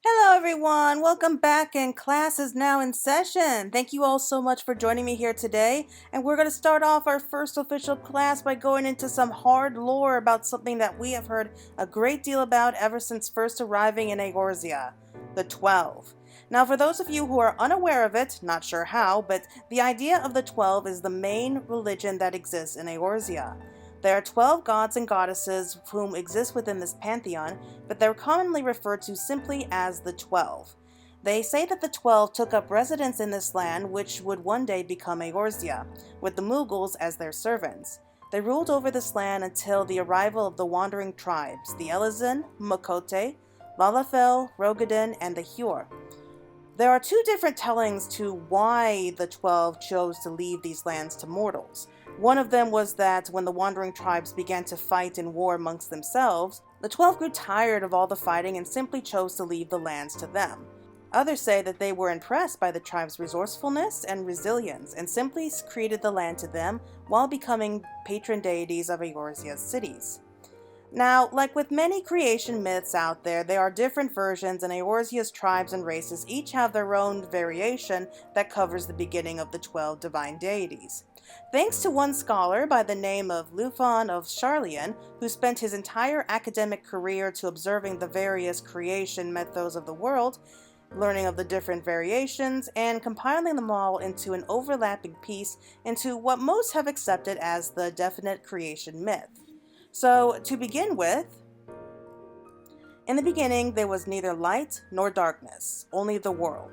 Hello, everyone. Welcome back, and class is now in session. Thank you all so much for joining me here today. And we're going to start off our first official class by going into some hard lore about something that we have heard a great deal about ever since first arriving in Eorzea, the 12. Now, for those of you who are unaware of it, not sure how, but the idea of the 12 is the main religion that exists in Eorzea. There are 12 gods and goddesses whom exist within this pantheon, but they're commonly referred to simply as the 12. They say that the 12 took up residence in this land, which would one day become Eorzea, with the Mughals as their servants. They ruled over this land until the arrival of the wandering tribes, the Elizan, Makote, Lalafell, Rogadin, and the Hure. There are two different tellings to why the 12 chose to leave these lands to mortals. One of them was that when the wandering tribes began to fight in war amongst themselves, the 12 grew tired of all the fighting and simply chose to leave the lands to them. Others say that they were impressed by the tribe's resourcefulness and resilience and simply created the land to them while becoming patron deities of Eorzea's cities. Now, like with many creation myths out there are different versions, and Eorzea's tribes and races each have their own variation that covers the beginning of the 12 divine deities. Thanks to one scholar by the name of Lufon of Charlian, who spent his entire academic career to observing the various creation mythos of the world, learning of the different variations, and compiling them all into an overlapping piece into what most have accepted as the definite creation myth. So, to begin with, in the beginning there was neither light nor darkness, only the world.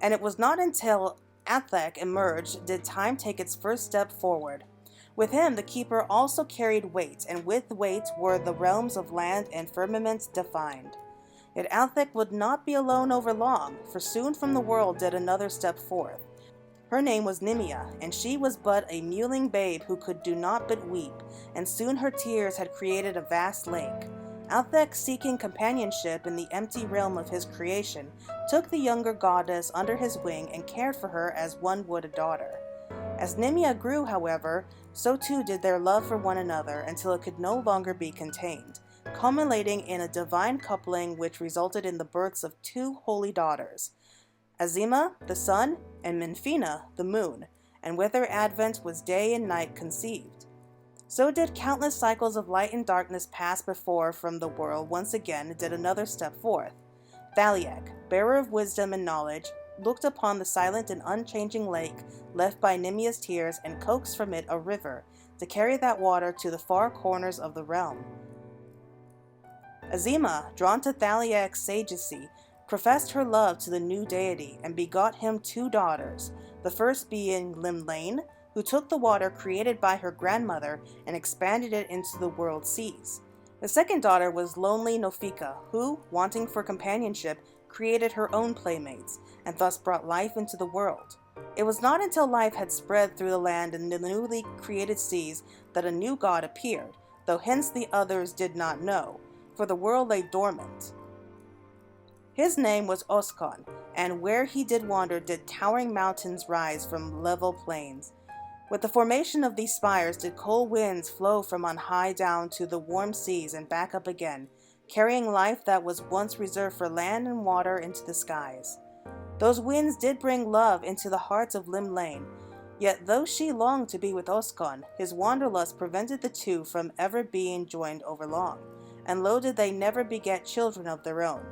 And it was not until Altic emerged did time take its first step forward. With him, the keeper also carried weight, and with weight were the realms of land and firmament defined. Yet Altic would not be alone over long, for soon from the world did another step forth. Her name was Nemia, and she was but a mewling babe who could do naught but weep, and soon her tears had created a vast lake. Altic, seeking companionship in the empty realm of his creation, took the younger goddess under his wing and cared for her as one would a daughter. As Nemia grew, however, so too did their love for one another until it could no longer be contained, culminating in a divine coupling which resulted in the births of two holy daughters, Azima, the sun, and Minfina, the moon, and with her advent was day and night conceived. So did countless cycles of light and darkness pass before from the world once again did another step forth. Thalak, bearer of wisdom and knowledge, looked upon the silent and unchanging lake left by Nemia's tears and coaxed from it a river to carry that water to the far corners of the realm. Azima, drawn to Thalak's sagesy, professed her love to the new deity and begot him two daughters, the first being Lim Lane, who took the water created by her grandmother and expanded it into the world seas. The second daughter was lonely Nofika, who, wanting for companionship, created her own playmates, and thus brought life into the world. It was not until life had spread through the land and the newly created seas that a new god appeared, though hence the others did not know, for the world lay dormant. His name was Orskan, and where he did wander did towering mountains rise from level plains. With the formation of these spires did cold winds flow from on high down to the warm seas and back up again, carrying life that was once reserved for land and water into the skies. Those winds did bring love into the hearts of Lim Lane, yet though she longed to be with Orskan, his wanderlust prevented the two from ever being joined over long, and lo did they never beget children of their own.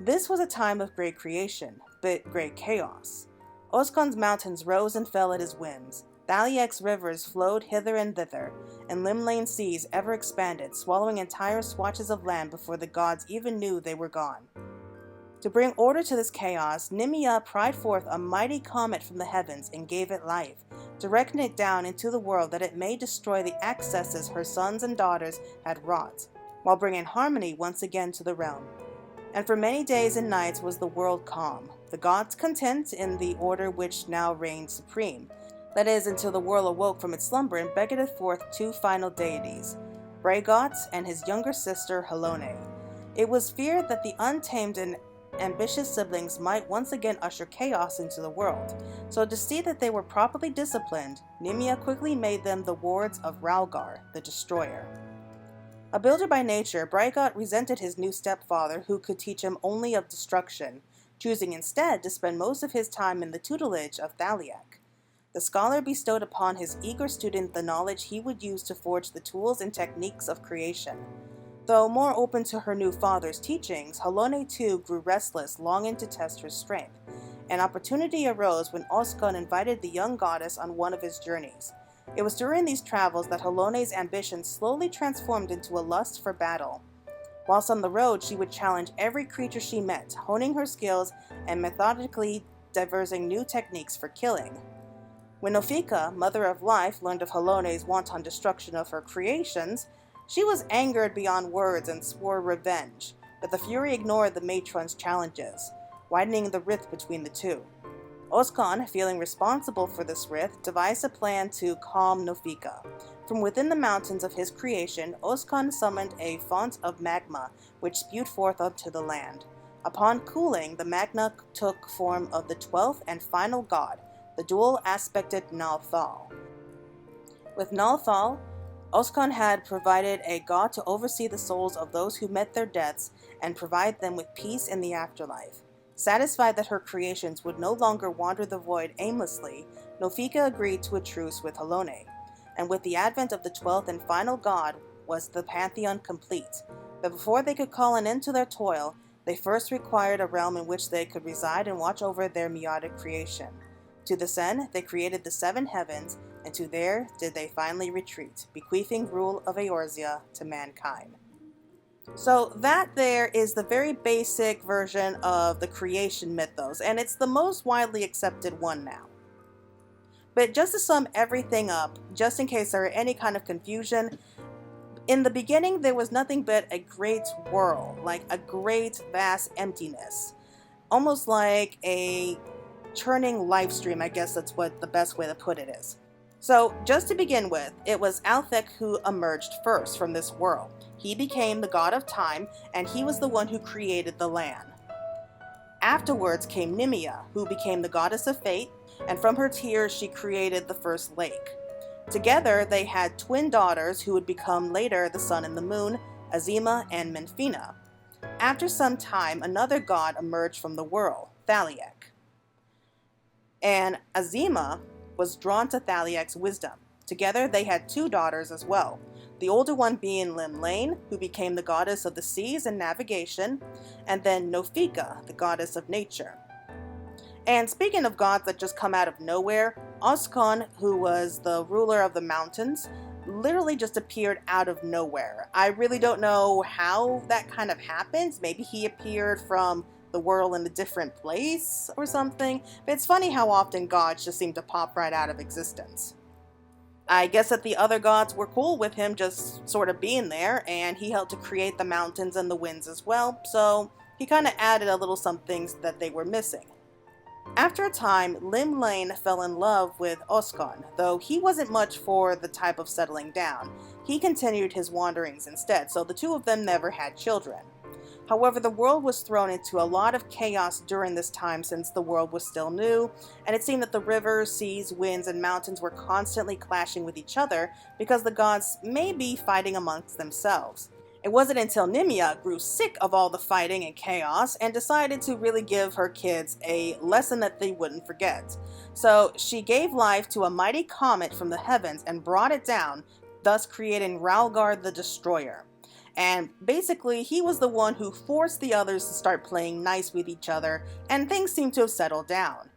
This was a time of great creation, but great chaos. Orskan's mountains rose and fell at his whims. Thalak's rivers flowed hither and thither, and Lim Lane's seas ever expanded, swallowing entire swatches of land before the gods even knew they were gone. To bring order to this chaos, Nemia pried forth a mighty comet from the heavens and gave it life, directing it down into the world that it may destroy the excesses her sons and daughters had wrought, while bringing harmony once again to the realm. And for many days and nights was the world calm, the gods content in the order which now reigned supreme, that is, until the world awoke from its slumber and beckoned forth two final deities, Brygod and his younger sister Helone. It was feared that the untamed and ambitious siblings might once again usher chaos into the world, so to see that they were properly disciplined, Nemia quickly made them the wards of Ralguard, the Destroyer. A builder by nature, Brygod resented his new stepfather who could teach him only of destruction, choosing instead to spend most of his time in the tutelage of Thalak. The scholar bestowed upon his eager student the knowledge he would use to forge the tools and techniques of creation. Though more open to her new father's teachings, Helone too grew restless, longing to test her strength. An opportunity arose when Orskan invited the young goddess on one of his journeys. It was during these travels that Helone's ambition slowly transformed into a lust for battle. Whilst on the road, she would challenge every creature she met, honing her skills and methodically devising new techniques for killing. When Nofika, Mother of Life, learned of Helone's wanton destruction of her creations, she was angered beyond words and swore revenge, but the Fury ignored the matron's challenges, widening the rift between the two. Orskan, feeling responsible for this rift, devised a plan to calm Nofika. From within the mountains of his creation, Orskan summoned a font of magma, which spewed forth onto the land. Upon cooling, the magma took form of the 12th and final god, the dual-aspected Nald'thal. With Nald'thal, Orskan had provided a god to oversee the souls of those who met their deaths and provide them with peace in the afterlife. Satisfied that her creations would no longer wander the void aimlessly, Nofika agreed to a truce with Helone, and with the advent of the 12th and final god was the pantheon complete. But before they could call an end to their toil, they first required a realm in which they could reside and watch over their meiotic creation. To this end, they created the 7 heavens, and to there did they finally retreat, bequeathing rule of Eorzea to mankind. So that there is the very basic version of the creation mythos, and it's the most widely accepted one now. But just to sum everything up, just in case there are any kind of confusion, in the beginning there was nothing but a great whirl, like a great vast emptiness. Almost like a churning live stream, I guess that's what the best way to put it is. So, just to begin with, it was Altic who emerged first from this world. He became the god of time, and he was the one who created the land. Afterwards came Nemia, who became the goddess of fate, and from her tears she created the first lake. Together, they had twin daughters who would become later the sun and the moon, Azima and Minfina. After some time, another god emerged from the world, Thalak. And Azima was drawn to Thalak's wisdom. Together they had 2 daughters as well, the older one being Lim Lane, who became the goddess of the seas and navigation, and then Nofika, the goddess of nature. And speaking of gods that just come out of nowhere, Orskan, who was the ruler of the mountains, literally just appeared out of nowhere. I really don't know how that kind of happens. Maybe he appeared from the world in a different place or something, but it's funny how often gods just seem to pop right out of existence. I guess that the other gods were cool with him just sort of being there, and he helped to create the mountains and the winds as well, so he kind of added a little some things that they were missing. After a time, Lim Lane fell in love with Orskan, though he wasn't much for the type of settling down. He continued his wanderings instead, so the two of them never had children. However, the world was thrown into a lot of chaos during this time since the world was still new, and it seemed that the rivers, seas, winds, and mountains were constantly clashing with each other because the gods may be fighting amongst themselves. It wasn't until Nemia grew sick of all the fighting and chaos and decided to really give her kids a lesson that they wouldn't forget. So she gave life to a mighty comet from the heavens and brought it down, thus creating Ralguard the Destroyer. And basically, he was the one who forced the others to start playing nice with each other, and things seemed to have settled down.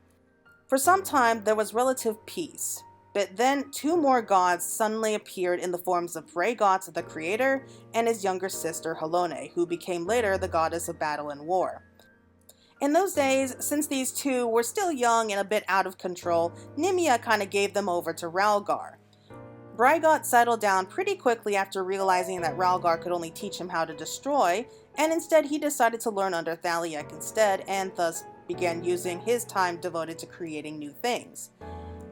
For some time, there was relative peace, but then 2 more gods suddenly appeared in the forms of Brygod the Creator and his younger sister Helone, who became later the goddess of battle and war. In those days, since these 2 were still young and a bit out of control, Nemia kind of gave them over to Ralguard. Brygod settled down pretty quickly after realizing that Ralguard could only teach him how to destroy, and instead he decided to learn under Thalak instead, and thus began using his time devoted to creating new things.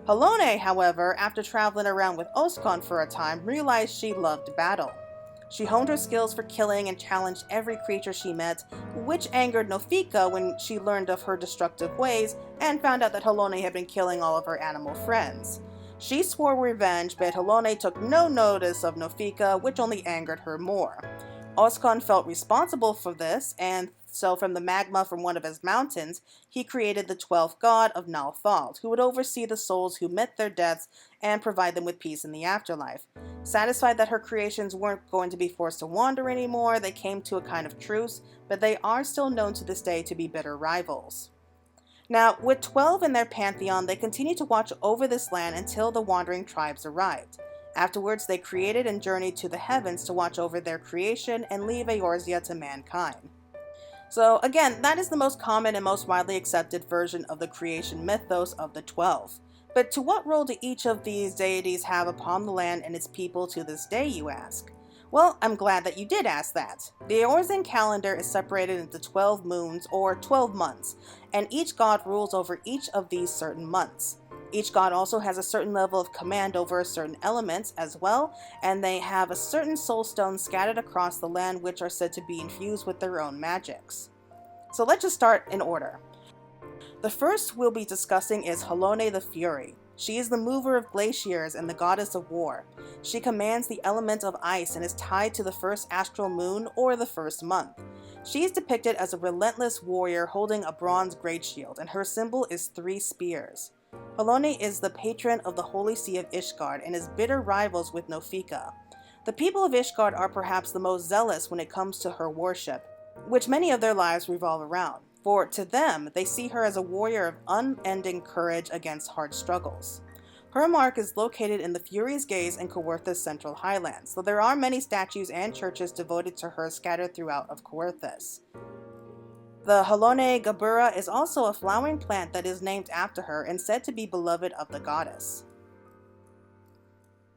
Helone, however, after traveling around with Orskan for a time, realized she loved battle. She honed her skills for killing and challenged every creature she met, which angered Nofika when she learned of her destructive ways and found out that Helone had been killing all of her animal friends. She swore revenge, but Helone took no notice of Nofika, which only angered her more. Orskan felt responsible for this, and so from the magma from one of his mountains, he created the 12th god of Nald'thal, who would oversee the souls who met their deaths and provide them with peace in the afterlife. Satisfied that her creations weren't going to be forced to wander anymore, they came to a kind of truce, but they are still known to this day to be bitter rivals. Now, with 12 in their pantheon, they continued to watch over this land until the wandering tribes arrived. Afterwards, they created and journeyed to the heavens to watch over their creation and leave Eorzea to mankind. So again, that is the most common and most widely accepted version of the creation mythos of the 12. But to what role do each of these deities have upon the land and its people to this day, you ask? Well, I'm glad that you did ask that. The Eorzean calendar is separated into 12 moons, or 12 months, and each god rules over each of these certain months. Each god also has a certain level of command over a certain element as well, and they have a certain soul stone scattered across the land which are said to be infused with their own magics. So let's just start in order. The first we'll be discussing is Helone the Fury. She is the mover of glaciers and the goddess of war. She commands the element of ice and is tied to the first astral moon or the first month. She is depicted as a relentless warrior holding a bronze great shield, and her symbol is 3 spears. Helone is the patron of the holy see of Ishgard and is bitter rivals with Nofika. The people of Ishgard are perhaps the most zealous when it comes to her worship, which many of their lives revolve around, for to them they see her as a warrior of unending courage against hard struggles. Her mark is located in the Fury's Gaze in Coerthas' Central Highlands, though there are many statues and churches devoted to her scattered throughout of Coerthas. The Helone Gabura is also a flowering plant that is named after her and said to be beloved of the goddess.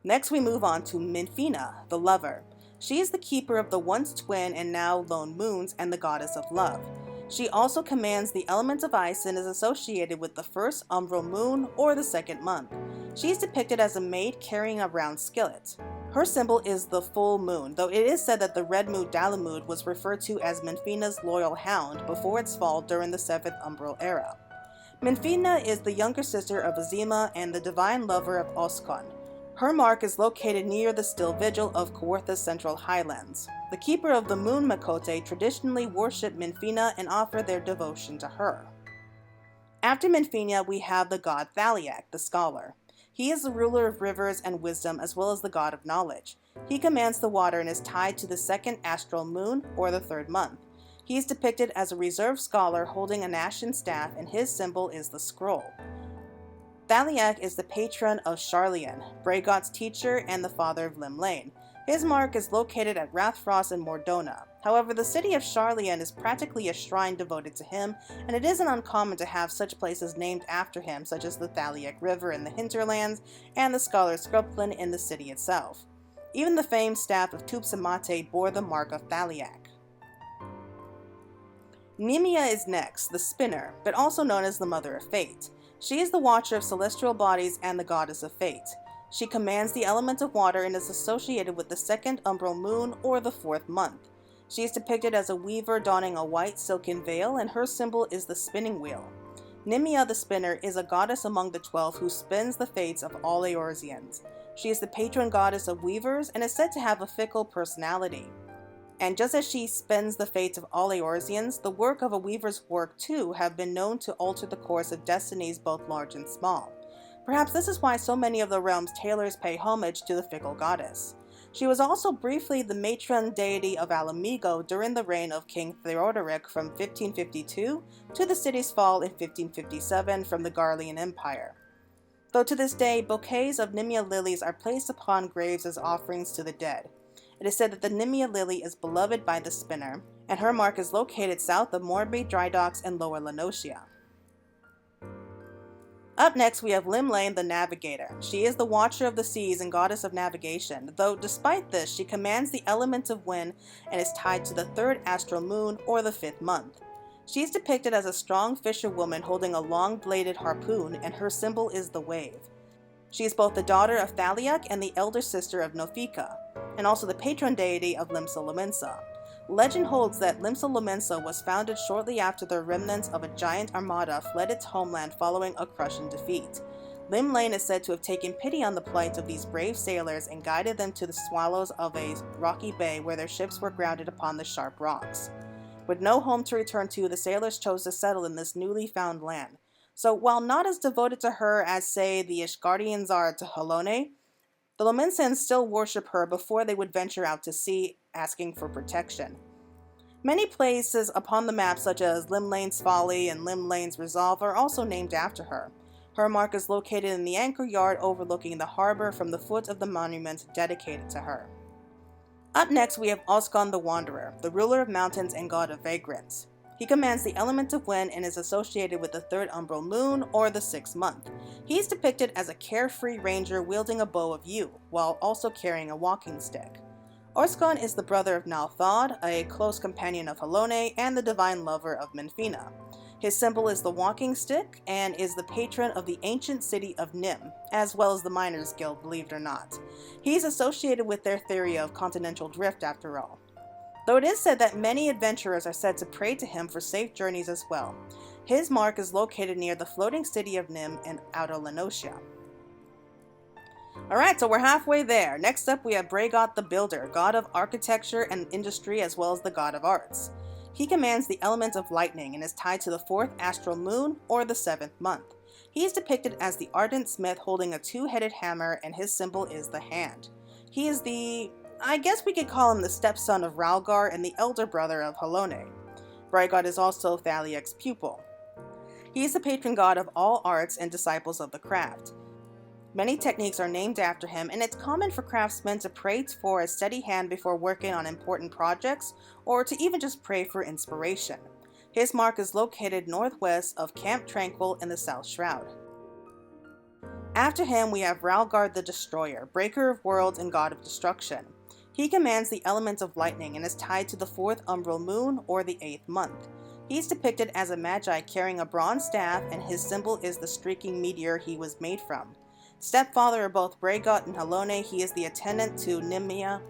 Next we move on to Minfina, the lover. She is the keeper of the once twin and now lone moons and the goddess of love. She also commands the element of ice and is associated with the first umbral moon or the second month. She is depicted as a maid carrying a round skillet. Her symbol is the full moon, though it is said that the red moon Dalamud was referred to as Minfina's loyal hound before its fall during the 7th umbral era. Minfina is the younger sister of Azima and the divine lover of Orskan. Her mark is located near the still vigil of Coerthas' Central Highlands. The keeper of the moon Makote traditionally worship Minfina and offer their devotion to her. After Minfina, we have the god Thalak, the scholar. He is the ruler of rivers and wisdom as well as the god of knowledge. He commands the water and is tied to the second astral moon or the 3rd month. He is depicted as a reserved scholar holding an ashen staff, and his symbol is the scroll. Thalak is the patron of Sharlayan, Brygod's teacher and the father of Lim Lane. His mark is located at Rathfrost and Mordona. However, the city of Sharlayan is practically a shrine devoted to him, and it isn't uncommon to have such places named after him, such as the Thalak River in the hinterlands and the Scholar's Scrubland in the city itself. Even the famed staff of Tupsamate bore the mark of Thalak. Nemia is next, the spinner, but also known as the Mother of Fate. She is the watcher of celestial bodies and the goddess of fate. She commands the element of water and is associated with the 2nd umbral moon or the 4th month. She is depicted as a weaver donning a white silken veil, and her symbol is the spinning wheel. Nemia the spinner is a goddess among the 12 who spins the fates of all Eorzeans. She is the patron goddess of weavers and is said to have a fickle personality. And just as she spins the fates of all Eorzeans, the work of a weaver's work too have been known to alter the course of destinies both large and small. Perhaps this is why so many of the realm's tailors pay homage to the fickle goddess. She was also briefly the matron deity of Alamigo during the reign of King Theodoric from 1552 to the city's fall in 1557 from the Garlean Empire. Though to this day, bouquets of Nemia lilies are placed upon graves as offerings to the dead. It is said that the Nemia lily is beloved by the spinner, and her mark is located south of Morby, Dry Docks, and Lower Lenosia. Up next, we have Lim Lane, the Navigator. She is the Watcher of the Seas and Goddess of Navigation, though despite this, she commands the element of wind and is tied to the 3rd astral moon or the 5th month. She is depicted as a strong fisherwoman holding a long-bladed harpoon, and her symbol is the wave. She is both the daughter of Thalak and the elder sister of Nofika. and also the patron deity of Limsa. Legend holds that Limsa was founded shortly after the remnants of a giant armada fled its homeland following a crushing defeat. Lim Lane is said to have taken pity on the plight of these brave sailors and guided them to the swallows of a rocky bay where their ships were grounded upon the sharp rocks. With no home to return to, the sailors chose to settle in this newly found land. So while not as devoted to her as, say, the Ishgardians are to Helone, the Lominsans still worship her before they would venture out to sea, asking for protection. Many places upon the map, such as Lim Lane's Folly and Lim Lane's Resolve, are also named after her. Her mark is located in the anchor yard overlooking the harbor from the foot of the monument dedicated to her. Up next, we have Orskan the Wanderer, the ruler of mountains and god of vagrants. He commands the element of wind and is associated with the third umbral moon, or the 6th month. He is depicted as a carefree ranger wielding a bow of yew, while also carrying a walking stick. Orskan is the brother of Nald'thal, a close companion of Helone, and the divine lover of Minfina. His symbol is the walking stick, and is the patron of the ancient city of Nim, as well as the Miners' Guild, believe it or not. He's associated with their theory of continental drift, after all. Though it is said that many adventurers are said to pray to him for safe journeys as well. His mark is located near the floating city of Nim in Outer Lenosia. Alright, so we're halfway there. Next up we have Brygod the Builder, god of architecture and industry as well as the god of arts. He commands the element of lightning and is tied to the 4th astral moon, or the 7th month. He is depicted as the ardent smith holding a 2-headed hammer, and his symbol is the hand. He is I guess we could call him the stepson of Ralguard and the elder brother of Helone. Brygod is also Thalak's pupil. He is the patron god of all arts and disciples of the craft. Many techniques are named after him, and it's common for craftsmen to pray for a steady hand before working on important projects, or to even just pray for inspiration. His mark is located northwest of Camp Tranquil in the South Shroud. After him we have Ralguard the Destroyer, breaker of worlds and god of destruction. He commands the element of lightning and is tied to the 4th umbral moon, or the 8th month. He is depicted as a magi carrying a bronze staff, and his symbol is the streaking meteor he was made from. Stepfather of both Brygod and Helone, he is the attendant to Nemia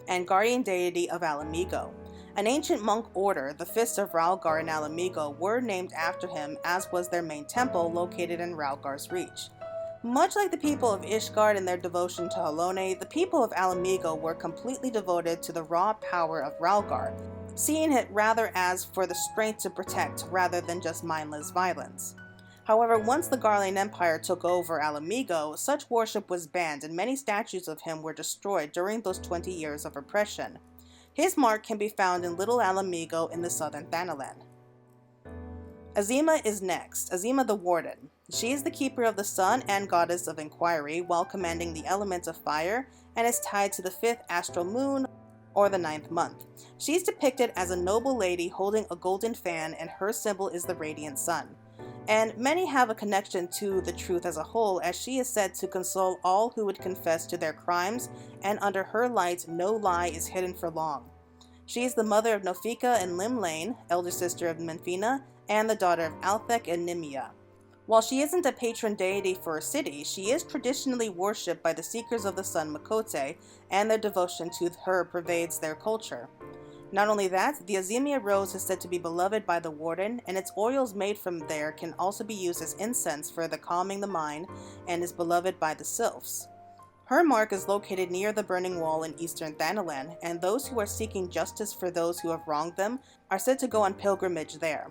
and guardian deity of Alamigo. An ancient monk order, the Fists of Ralguard and Alamigo, were named after him, as was their main temple located in Ralguard's Reach. Much like the people of Ishgard and their devotion to Helone, the people of Alamigo were completely devoted to the raw power of Ralguard, seeing it rather as for the strength to protect rather than just mindless violence. However, once the Garlean Empire took over Alamigo, such worship was banned and many statues of him were destroyed during those 20 years of oppression. His mark can be found in Little Alamigo in the southern Thanalan. Azima is next, Azima the Warden. She is the keeper of the sun and goddess of inquiry while commanding the element of fire, and is tied to the 5th astral moon, or the 9th month. She is depicted as a noble lady holding a golden fan, and her symbol is the radiant sun. And many have a connection to the truth as a whole, as she is said to console all who would confess to their crimes, and under her light no lie is hidden for long. She is the mother of Nofika and Lim Lane, elder sister of Minfina, and the daughter of Altic and Nemia. While she isn't a patron deity for a city, she is traditionally worshipped by the Seekers of the Sun Makote, and their devotion to her pervades their culture. Not only that, the Azima rose is said to be beloved by the Warden, and its oils made from there can also be used as incense for the calming the mind, and is beloved by the sylphs. Her mark is located near the Burning Wall in eastern Thanalan, and those who are seeking justice for those who have wronged them are said to go on pilgrimage there.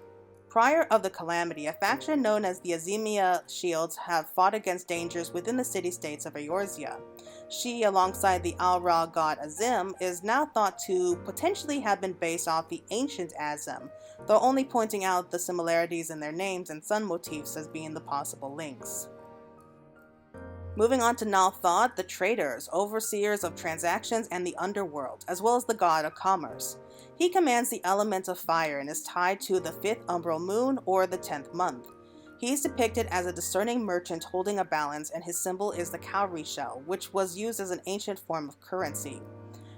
Prior of the calamity, a faction known as the Azima Shields have fought against dangers within the city-states of Eorzea. She, alongside the Al-Ra god Azim, is now thought to potentially have been based off the ancient Azim, though only pointing out the similarities in their names and sun motifs as being the possible links. Moving on to Nald'thal, the traders, overseers of transactions and the underworld, as well as the god of commerce. He commands the element of fire and is tied to the 5th umbral moon, or the 10th month. He is depicted as a discerning merchant holding a balance, and his symbol is the cowrie shell, which was used as an ancient form of currency.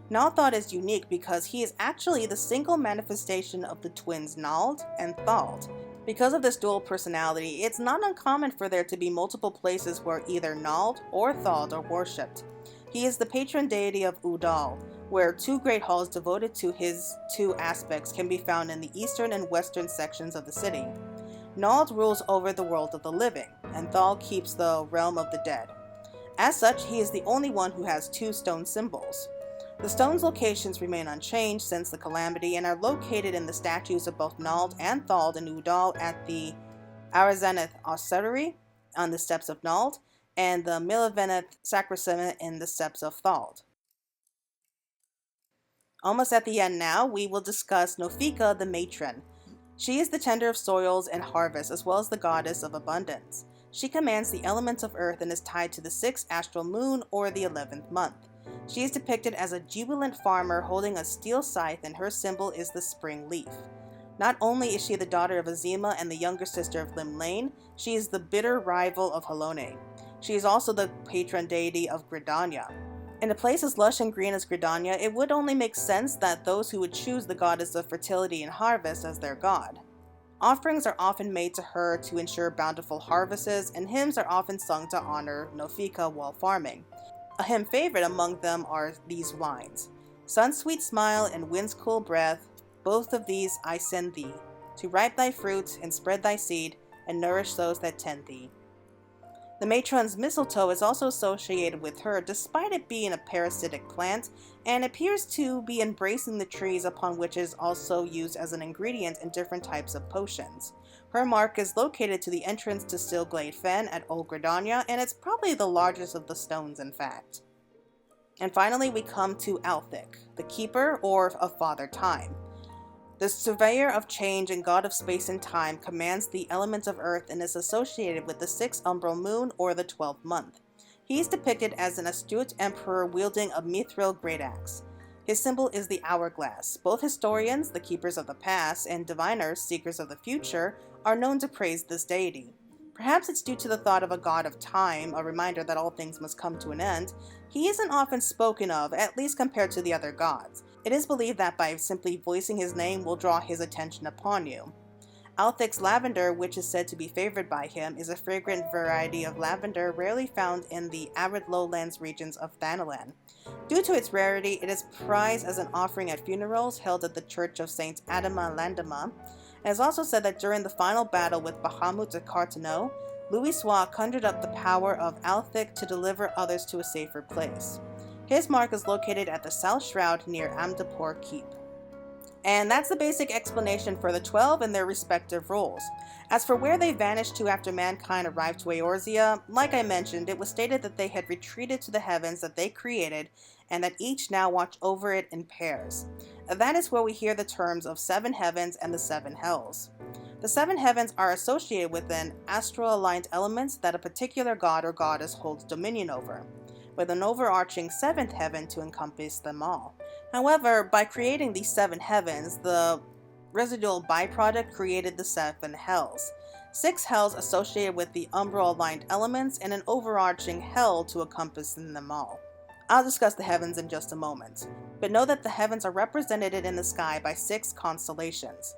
Nald'thal is unique because he is actually the single manifestation of the twins Nald and Thald. Because of this dual personality, it's not uncommon for there to be multiple places where either Nald or Thald are worshipped. He is the patron deity of Nald'thal, where two great halls devoted to his two aspects can be found in the eastern and western sections of the city. Nald rules over the world of the living, and Thal keeps the realm of the dead. As such, he is the only one who has two stone symbols. The stone's locations remain unchanged since the calamity and are located in the statues of both Nald and Thal in Nald'thal at the Arazaneth Ossuary on the steps of Nald, and the Miliveneth Sacrament in the steps of Thal. Almost at the end now, we will discuss Nofika the matron. She is the tender of soils and harvest, as well as the goddess of abundance. She commands the elements of earth and is tied to the 6th astral moon or the 11th month. She is depicted as a jubilant farmer holding a steel scythe, and her symbol is the spring leaf. Not only is she the daughter of Azima and the younger sister of Lim Lane, she is the bitter rival of Helone. She is also the patron deity of Gridania. In a place as lush and green as Gridania, it would only make sense that those who would choose the goddess of fertility and harvest as their god. Offerings are often made to her to ensure bountiful harvests, and hymns are often sung to honor Nofika while farming. A hymn favorite among them are these lines: "Sun's sweet smile and wind's cool breath, both of these I send thee, to ripe thy fruit and spread thy seed, and nourish those that tend thee." The matron's mistletoe is also associated with her, despite it being a parasitic plant, and appears to be embracing the trees upon which it is also used as an ingredient in different types of potions. Her mark is located to the entrance to Stillglade Fen at Old Gridania, and it's probably the largest of the stones, in fact. And finally, we come to Altic, the keeper or of Father Time. The surveyor of change and god of space and time commands the elements of earth and is associated with the 6th umbral moon or the 12th month. He is depicted as an astute emperor wielding a mithril great axe. His symbol is the hourglass. Both historians, the keepers of the past, and diviners, seekers of the future, are known to praise this deity. Perhaps it's due to the thought of a god of time, a reminder that all things must come to an end. He isn't often spoken of, at least compared to the other gods. It is believed that by simply voicing his name will draw his attention upon you. Altic's lavender, which is said to be favored by him, is a fragrant variety of lavender rarely found in the arid lowlands regions of Thanalan. Due to its rarity, it is prized as an offering at funerals held at the Church of Saints Adama Landama. It is also said that during the final battle with Bahamut at Cartano, Louis Sois conjured up the power of Altic to deliver others to a safer place. His mark is located at the South Shroud near Amdapur Keep. And that's the basic explanation for the 12 and their respective roles. As for where they vanished to after mankind arrived to Eorzea, like I mentioned, it was stated that they had retreated to the heavens that they created, and that each now watch over it in pairs. That is where we hear the terms of 7 heavens and the 7 hells. The 7 heavens are associated with an astral-aligned elements that a particular god or goddess holds dominion over, with an overarching 7th heaven to encompass them all. However, by creating these 7 heavens, the residual byproduct created the 7 hells. 6 hells associated with the umbral-aligned elements and an overarching hell to encompass them all. I'll discuss the heavens in just a moment, but know that the heavens are represented in the sky by 6 constellations.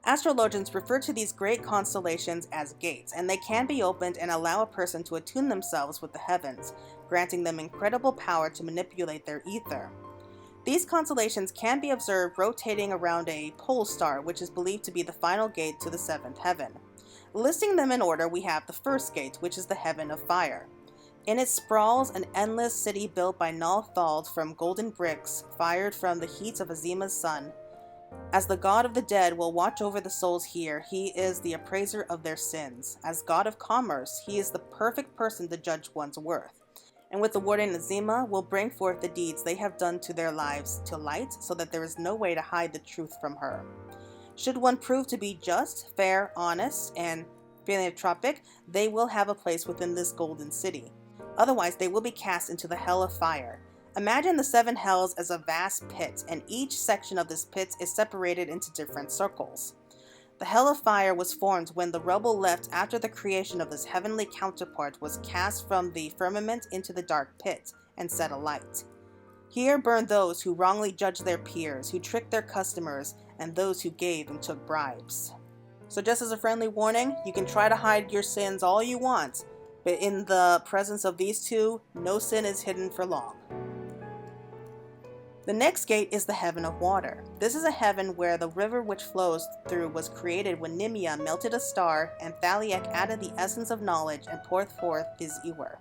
Astrologians refer to these great constellations as gates, and they can be opened and allow a person to attune themselves with the heavens, granting them incredible power to manipulate their ether. These constellations can be observed rotating around a pole star, which is believed to be the final gate to the 7th heaven. Listing them in order, we have the first gate, which is the heaven of fire. In it sprawls an endless city built by Nald'thal from golden bricks fired from the heat of Azima's sun. As the god of the dead will watch over the souls here, he is the appraiser of their sins. As god of commerce, he is the perfect person to judge one's worth. And with the warden Azima, will bring forth the deeds they have done to their lives to light, so that there is no way to hide the truth from her. Should one prove to be just, fair, honest, and philanthropic, they will have a place within this golden city. Otherwise, they will be cast into the hell of fire. Imagine the 7 hells as a vast pit, and each section of this pit is separated into different circles. The hell of fire was formed when the rubble left after the creation of this heavenly counterpart was cast from the firmament into the dark pit and set alight. Here burn those who wrongly judged their peers, who tricked their customers, and those who gave and took bribes. So just as a friendly warning, you can try to hide your sins all you want, but in the presence of these two, no sin is hidden for long. The next gate is the heaven of water. This is a heaven where the river which flows through was created when Nemia melted a star and Thalak added the essence of knowledge and poured forth his Ewer.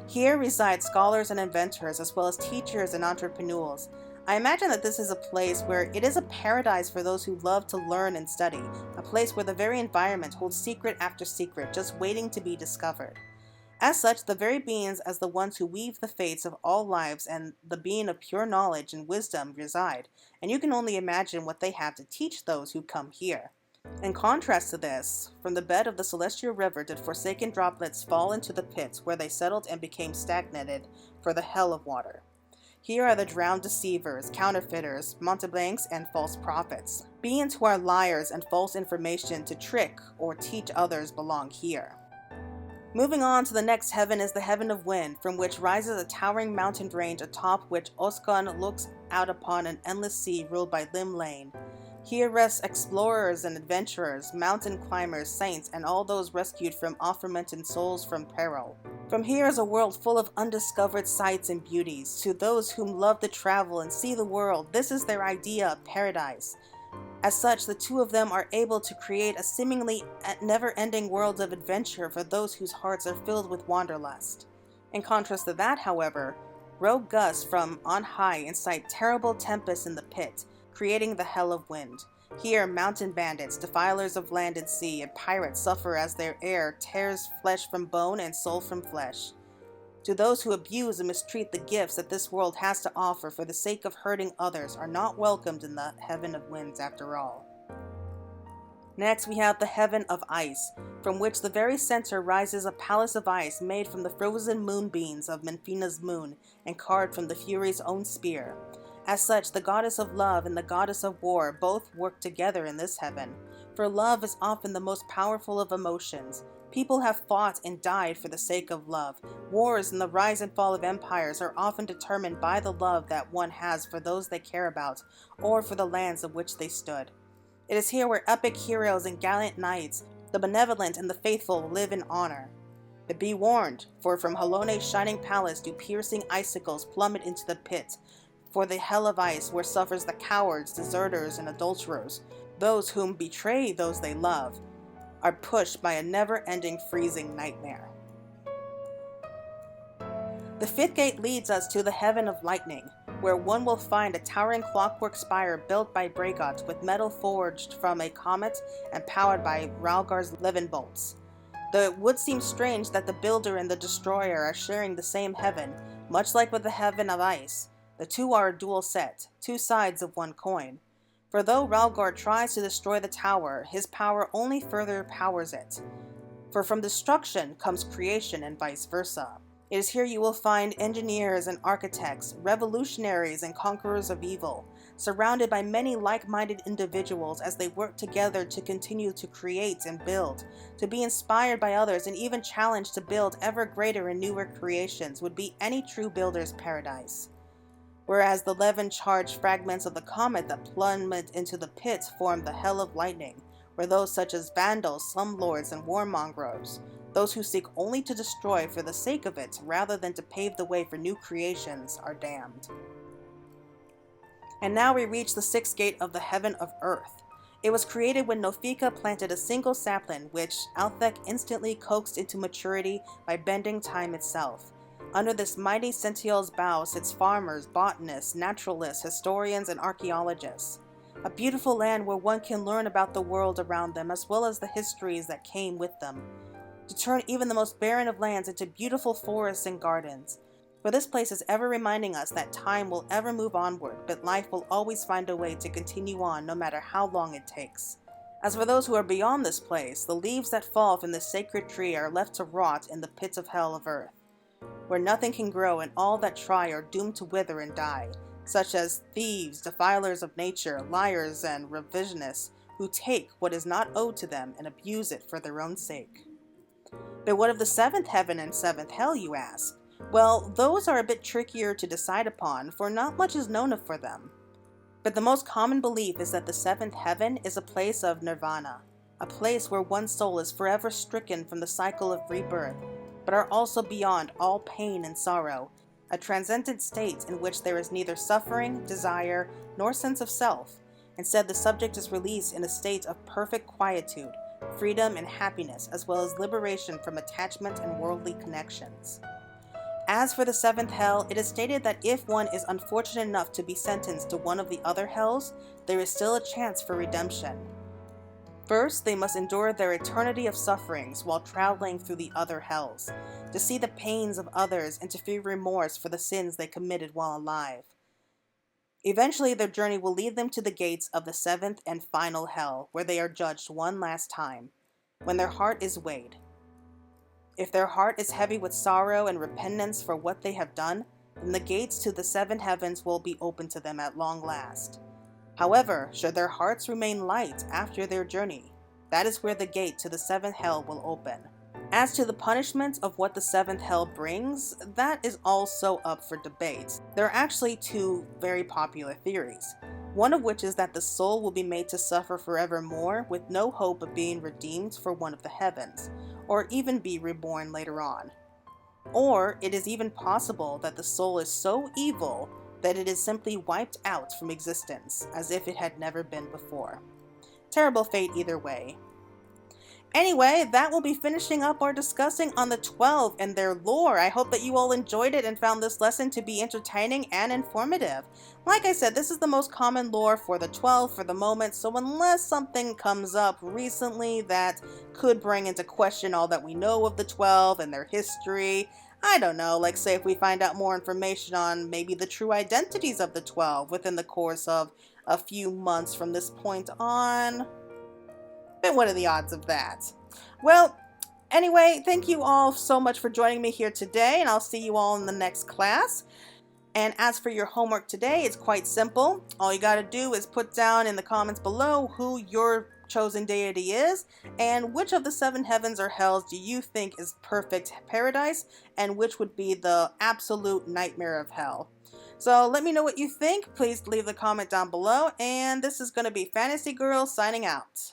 Here reside scholars and inventors as well as teachers and entrepreneurs. I imagine that this is a place where it is a paradise for those who love to learn and study, a place where the very environment holds secret after secret just waiting to be discovered. As such, the very beings as the ones who weave the fates of all lives and the being of pure knowledge and wisdom reside, and you can only imagine what they have to teach those who come here. In contrast to this, from the bed of the celestial river did forsaken droplets fall into the pits where they settled and became stagnated for the hell of water. Here are the drowned deceivers, counterfeiters, mountebanks, and false prophets. Beings who are liars and false information to trick or teach others belong here. Moving on to the next heaven is the heaven of wind, from which rises a towering mountain range atop which Orskan looks out upon an endless sea ruled by Lim Lane. Here rest explorers and adventurers, mountain climbers, saints, and all those rescued from off-fermented souls from peril. From here is a world full of undiscovered sights and beauties. To those whom love to travel and see the world, this is their idea of paradise. As such, the two of them are able to create a seemingly never-ending world of adventure for those whose hearts are filled with wanderlust. In contrast to that, however, rogue gusts from on high incite terrible tempests in the pit, creating the hell of wind. Here, mountain bandits, defilers of land and sea, and pirates suffer as their air tears flesh from bone and soul from flesh. To those who abuse and mistreat the gifts that this world has to offer for the sake of hurting others are not welcomed in the heaven of winds after all. Next, we have the heaven of ice, from which the very center rises a palace of ice made from the frozen moonbeams of Minfina's moon and carved from the Fury's own spear. As such, the goddess of love and the goddess of war both work together in this heaven, for love is often the most powerful of emotions. People have fought and died for the sake of love. Wars and the rise and fall of empires are often determined by the love that one has for those they care about, or for the lands of which they stood. It is here where epic heroes and gallant knights, the benevolent and the faithful, live in honor. But be warned, for from Helone's shining palace do piercing icicles plummet into the pit, for the hell of ice where suffers the cowards, deserters, and adulterers, those whom betray those they love, are pushed by a never-ending freezing nightmare. The fifth gate leads us to the heaven of lightning, where one will find a towering clockwork spire built by Brygod with metal forged from a comet and powered by Ralguard's levin bolts. Though it would seem strange that the builder and the destroyer are sharing the same heaven, much like with the heaven of ice, the two are a dual set, two sides of one coin. For though Ralguard tries to destroy the tower, his power only further powers it. For from destruction comes creation and vice versa. It is here you will find engineers and architects, revolutionaries and conquerors of evil, surrounded by many like-minded individuals as they work together to continue to create and build. To be inspired by others and even challenged to build ever greater and newer creations would be any true builder's paradise. Whereas the levin-charged fragments of the comet that plummet into the pit form the hell of lightning, where those such as vandals, slumlords, and warmongers, those who seek only to destroy for the sake of it rather than to pave the way for new creations, are damned. And now we reach the sixth gate of the heaven of earth. It was created when Nofika planted a single sapling, which Altic instantly coaxed into maturity by bending time itself. Under this mighty Sentiel's bough sits farmers, botanists, naturalists, historians, and archaeologists. A beautiful land where one can learn about the world around them as well as the histories that came with them, to turn even the most barren of lands into beautiful forests and gardens. For this place is ever reminding us that time will ever move onward, but life will always find a way to continue on no matter how long it takes. As for those who are beyond this place, the leaves that fall from the sacred tree are left to rot in the pits of hell of earth, where nothing can grow and all that try are doomed to wither and die, such as thieves, defilers of nature, liars, and revisionists who take what is not owed to them and abuse it for their own sake. But what of the seventh heaven and seventh hell, you ask? Well, those are a bit trickier to decide upon, for not much is known for them. But the most common belief is that the seventh heaven is a place of nirvana, a place where one's soul is forever stricken from the cycle of rebirth, but are also beyond all pain and sorrow, a transcendent state in which there is neither suffering, desire, nor sense of self. Instead, the subject is released in a state of perfect quietude, freedom, and happiness, as well as liberation from attachment and worldly connections. As for the seventh hell, it is stated that if one is unfortunate enough to be sentenced to one of the other hells, there is still a chance for redemption. First, they must endure their eternity of sufferings while traveling through the other hells, to see the pains of others and to feel remorse for the sins they committed while alive. Eventually, their journey will lead them to the gates of the seventh and final hell, where they are judged one last time, when their heart is weighed. If their heart is heavy with sorrow and repentance for what they have done, then the gates to the seven heavens will be open to them at long last. However, should their hearts remain light after their journey, that is where the gate to the seventh hell will open. As to the punishment of what the seventh hell brings, that is also up for debate. There are actually two very popular theories, one of which is that the soul will be made to suffer forevermore with no hope of being redeemed for one of the heavens, or even be reborn later on. Or it is even possible that the soul is so evil that it is simply wiped out from existence, as if it had never been before. Terrible fate either way. Anyway, that will be finishing up our discussing on the 12 and their lore. I hope that you all enjoyed it and found this lesson to be entertaining and informative. Like I said, this is the most common lore for the 12 for the moment, so unless something comes up recently that could bring into question all that we know of the 12 and their history, I don't know, like say if we find out more information on maybe the true identities of the 12 within the course of a few months from this point on. But what are the odds of that? Well, anyway, thank you all so much for joining me here today, and I'll see you all in the next class. And as for your homework today, it's quite simple. All you gotta do is put down in the comments below who your chosen deity is, and which of the seven heavens or hells do you think is perfect paradise, and which would be the absolute nightmare of hell. So let me know what you think. Please leave the comment down below, and this is going to be Fantasy Girl signing out.